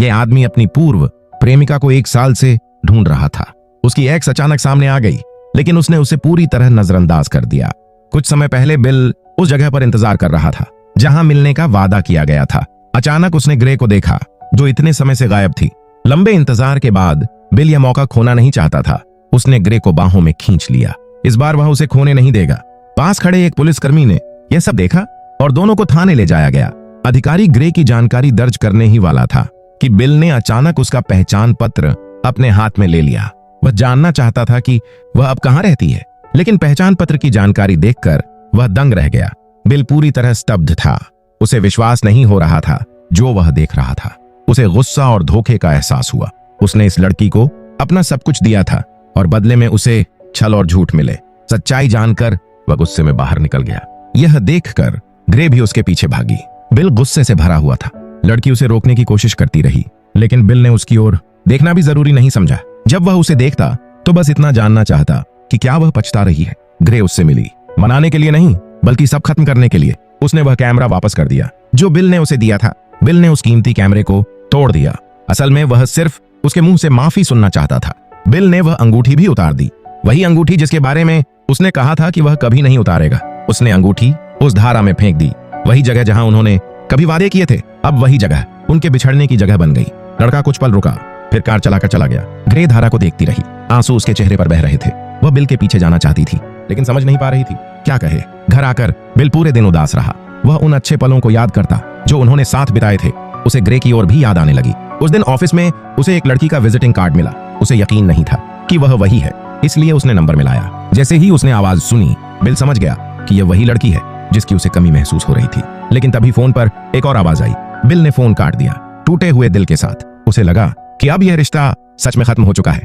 ये आदमी अपनी पूर्व प्रेमिका को 1 साल से ढूंढ रहा था। उसकी एक्स अचानक सामने आ गई, लेकिन उसने उसे पूरी तरह नजरअंदाज कर दिया। कुछ समय पहले बिल उस जगह पर इंतजार कर रहा था जहां मिलने का वादा किया गया था। अचानक उसने ग्रे को देखा, जो इतने समय से गायब थी। लंबे इंतजार के बाद बिल यह मौका खोना नहीं चाहता था। उसने ग्रे को बाहों में खींच लिया। इस बार वह उसे खोने नहीं देगा। पास खड़े एक पुलिसकर्मी ने यह सब देखा और दोनों को थाने ले जाया गया। अधिकारी ग्रे की जानकारी दर्ज करने ही वाला था कि बिल ने अचानक उसका पहचान पत्र अपने हाथ में ले लिया। वह जानना चाहता था कि वह अब कहां रहती है, लेकिन पहचान पत्र की जानकारी देखकर वह दंग रह गया। बिल पूरी तरह स्तब्ध था। उसे विश्वास नहीं हो रहा था जो वह देख रहा था। उसे गुस्सा और धोखे का एहसास हुआ। उसने इस लड़की को अपना सब कुछ दिया था और बदले में उसे छल और झूठ मिले। सच्चाई जानकर वह गुस्से में बाहर निकल गया। यह देखकर ग्रे भी उसके पीछे भागी। बिल गुस्से से भरा हुआ था। लड़की उसे रोकने की कोशिश करती रही, लेकिन बिल ने उसकी ओर देखना भी जरूरी नहीं समझा। जब वह उसे देखता तो बस इतना जानना चाहता कि क्या वह पछता रही है। ग्रे उससे मिली, मनाने के लिए नहीं बल्कि सब खत्म करने के लिए। उसने वह कैमरा वापस कर दिया जो बिल ने उसे दिया था। बिल ने उस कीमती कैमरे को तोड़ दिया। असल में वह सिर्फ उसके मुंह से माफी सुनना चाहता था। बिल ने वह अंगूठी भी उतार दी, वही अंगूठी जिसके बारे में उसने कहा था कि वह कभी नहीं उतारेगा। उसने अंगूठी उस धारा में फेंक दी, वही जगह जहां उन्होंने कभी वादे किए थे। अब वही जगह उनके बिछड़ने की जगह बन गई। लड़का कुछ पल रुका, फिर कार चलाकर चला गया। ग्रे धारा को देखती रही। आंसू उसके चेहरे पर बह रहे थे। वह बिल के पीछे जाना चाहती थी, लेकिन समझ नहीं पा रही थी क्या कहे। घर आकर बिल पूरे दिन उदास रहा। वह उन अच्छे पलों को याद करता जो उन्होंने साथ बिताए थे। उसे ग्रे की ओर भी याद आने लगी। उस दिन ऑफिस में उसे एक लड़की का विजिटिंग कार्ड मिला। उसे यकीन नहीं था कि वह वही है, इसलिए उसने नंबर मिलाया। जैसे ही उसने आवाज सुनी, बिल समझ गया कि यह वही लड़की है जिसकी उसे कमी महसूस हो रही थी। लेकिन तभी फोन पर एक और आवाज आई। बिल ने फोन काट दिया, टूटे हुए दिल के साथ। उसे लगा कि अब यह रिश्ता सच में खत्म हो चुका है।